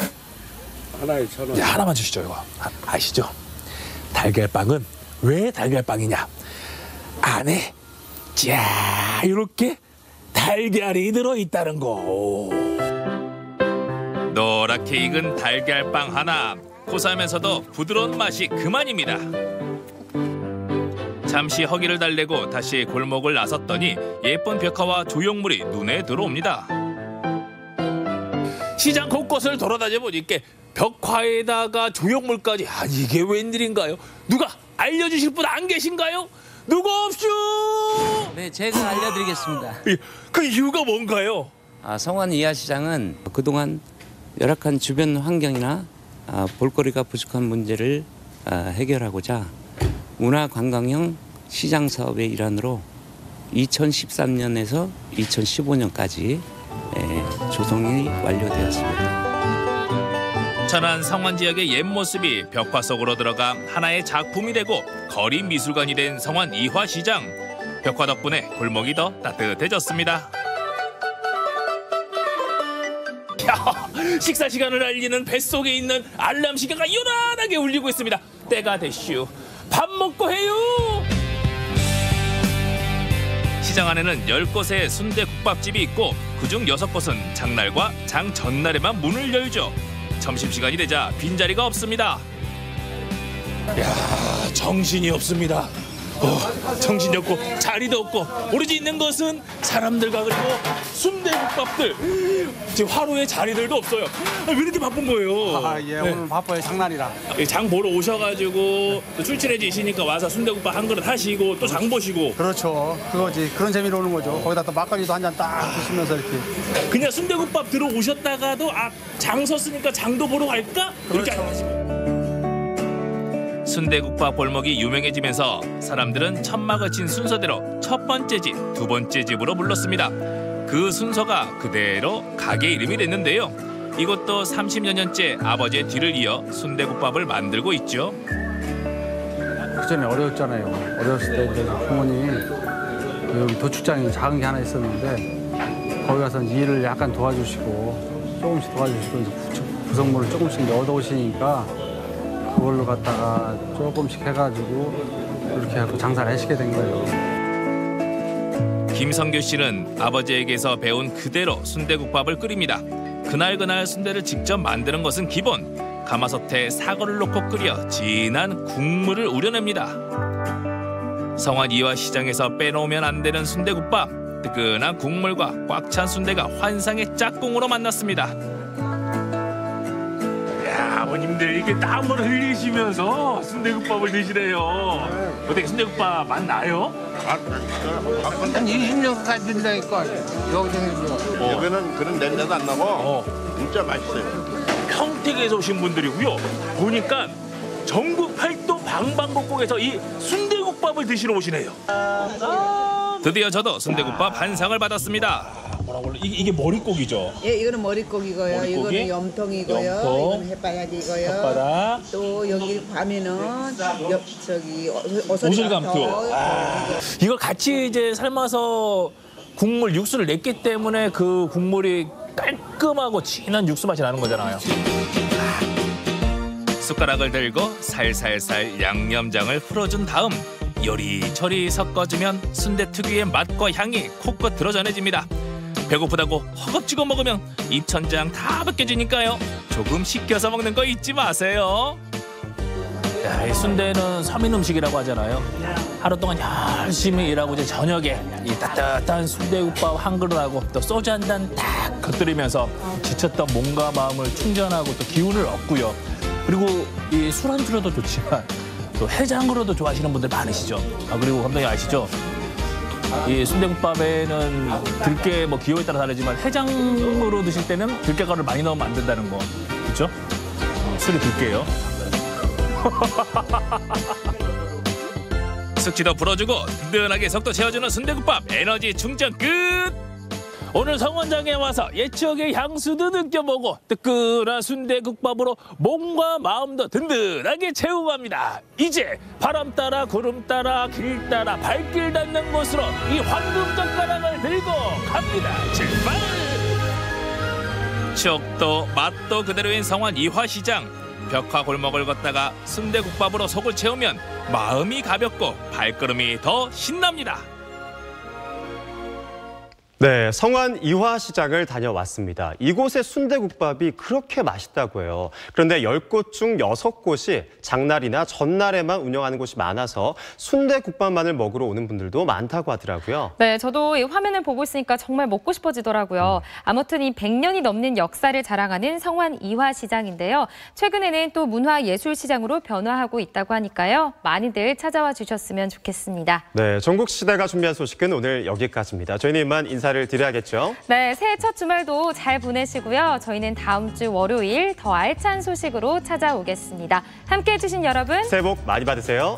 하나에 1,000원. 하나만 주시죠, 이거. 아시죠? 달걀빵은 왜 달걀빵이냐? 안에 자 이렇게 달걀이 들어있다는 거. 노랗게 익은 달걀빵 하나. 고소하면서도 부드러운 맛이 그만입니다. 잠시 허기를 달래고 다시 골목을 나섰더니 예쁜 벽화와 조형물이 눈에 들어옵니다. 시장 곳곳을 돌아다녀 보니까 벽화에다가 조형물까지. 아, 이게 웬일인가요? 누가 알려주실 분 안 계신가요? 누구 없슈? 네, 제가 알려드리겠습니다. 그 이유가 뭔가요? 성완 이화시장은 그동안 열악한 주변 환경이나 볼거리가 부족한 문제를 해결하고자 문화관광형 시장 사업의 일환으로 2013년에서 2015년까지 조성이 완료되었습니다. 천안 성원 지역의 옛 모습이 벽화 속으로 들어가 하나의 작품이 되고 거리 미술관이 된 성원 이화시장. 벽화 덕분에 골목이 더 따뜻해졌습니다. 야, 식사 시간을 알리는 뱃속에 있는 알람 시계가 요란하게 울리고 있습니다. 때가 됐슈. 밥 먹고 해요. 시장 안에는 10곳의 순대국밥집이 있고 그중 6곳은 장날과 장 전날에만 문을 열죠. 점심시간이 되자 빈자리가 없습니다. 야, 정신이 없습니다. 정신이 없고 자리도 없고 오로지 있는 것은 사람들과 그리고 순대국밥들. 지금 하루에 자리들도 없어요. 왜 이렇게 바쁜 거예요? 예, 오늘 바빠요. 장날이라. 장 보러 오셔가지고 또 출출해지시니까 와서 순대국밥 한 그릇 하시고 또 장 보시고. 그렇죠. 그거지. 그런 재미로 오는 거죠. 거기다 또 막걸리도 한 잔 딱 드시면서 이렇게. 그냥 순대국밥 들어오셨다가도 장 섰으니까 장도 보러 갈까? 이렇게 안 하시고. 순대국밥 골목이 유명해지면서 사람들은 천막을 친 순서대로 첫 번째 집, 두 번째 집으로 불렀습니다. 그 순서가 그대로 가게 이름이 됐는데요. 이것도 30여 년째 아버지의 뒤를 이어 순대국밥을 만들고 있죠. 그전에 어려웠잖아요. 어렸을 때 이제 부모님이 여기 도축장에 작은 게 하나 있었는데 거기 가서 일을 약간 도와주시고 조금씩 도와주시고 이제 구성물을 조금씩 얻어오시니까 그걸로 갖다가 조금씩 해가지고 이렇게 하고 장사를 하시게 된 거예요. 김성규 씨는 아버지에게서 배운 그대로 순대국밥을 끓입니다. 그날 순대를 직접 만드는 것은 기본. 가마솥에 사골을 넣고 끓여 진한 국물을 우려냅니다. 성원 이화시장에서 빼놓으면 안 되는 순대국밥. 뜨끈한 국물과 꽉 찬 순대가 환상의 짝꿍으로 만났습니다. 아버님들 이게 땀을 흘리시면서 순대국밥을 드시래요. 어떻게 순대국밥 맛 나요? 한 20년 가까이 된다니까 여기서 여기는 그런 냄새도 안 나고 진짜 맛있어요. 평택에서 오신 분들이고요. 보니까 전국 팔도 방방곡곡에서 이 순대국밥을 드시러 오시네요. 드디어 저도 순대국밥 한 상을 받았습니다. 뭐라고 이게 머릿고기죠? 예, 이거는 머릿고기고요. 머릿고기? 이거는 염통이고요. 염통. 이거는 햇바닥이고요. 햇바닥. 또 여기 가면은 저기 오슬감투. 이걸 같이 이제 삶아서 국물 육수를 냈기 때문에 그 국물이 깔끔하고 진한 육수 맛이 나는 거잖아요. 숟가락을 들고 살살살 양념장을 풀어준 다음 요리조리 섞어주면 순대 특유의 맛과 향이 코끝 들어 전해집니다. 배고프다고 허겁지겁 먹으면 입천장 다 벗겨지니까요. 조금 식혀서 먹는 거 잊지 마세요. 야, 이 순대는 서민 음식이라고 하잖아요. 하루 동안 열심히 일하고 이제 저녁에 이 따뜻한 순대국밥 한 그릇하고 또 소주 한 잔 딱 곁들이면서 지쳤던 몸과 마음을 충전하고 또 기운을 얻고요. 그리고 이 술안주로도 좋지만 또 해장으로도 좋아하시는 분들 많으시죠. 그리고 감독님 아시죠? 이 순대국밥에는 들깨 뭐 기호에 따라 다르지만 해장으로 드실 때는 들깨가루를 많이 넣으면 안 된다는 거. 그렇죠? 술이 들깨예요. 숙취도 풀어주고 든든하게 속도 채워주는 순대국밥 에너지 충전 끝! 오늘 성원장에 와서 옛 추억의 향수도 느껴보고 뜨끈한 순대국밥으로 몸과 마음도 든든하게 채우고 갑니다. 이제 바람 따라 구름 따라 길 따라 발길 닿는 곳으로 이 황금젓가락을 들고 갑니다. 출발! 추억도 맛도 그대로인 성원 이화시장. 벽화 골목을 걷다가 순대국밥으로 속을 채우면 마음이 가볍고 발걸음이 더 신납니다. 네, 성안 이화시장을 다녀왔습니다. 이곳의 순대국밥이 그렇게 맛있다고 해요. 그런데 10곳 중 6곳이 장날이나 전날에만 운영하는 곳이 많아서 순대국밥만을 먹으러 오는 분들도 많다고 하더라고요. 네, 저도 이 화면을 보고 있으니까 정말 먹고 싶어지더라고요. 아무튼 이 100년이 넘는 역사를 자랑하는 성안 이화시장인데요. 최근에는 또 문화예술시장으로 변화하고 있다고 하니까요. 많이들 찾아와 주셨으면 좋겠습니다. 네, 전국시대가 준비한 소식은 오늘 여기까지입니다. 저희는 이만 인사를 드려야겠죠. 네, 새해 첫 주말도 잘 보내시고요. 저희는 다음 주 월요일 더 알찬 소식으로 찾아오겠습니다. 함께해 주신 여러분, 새해 복 많이 받으세요.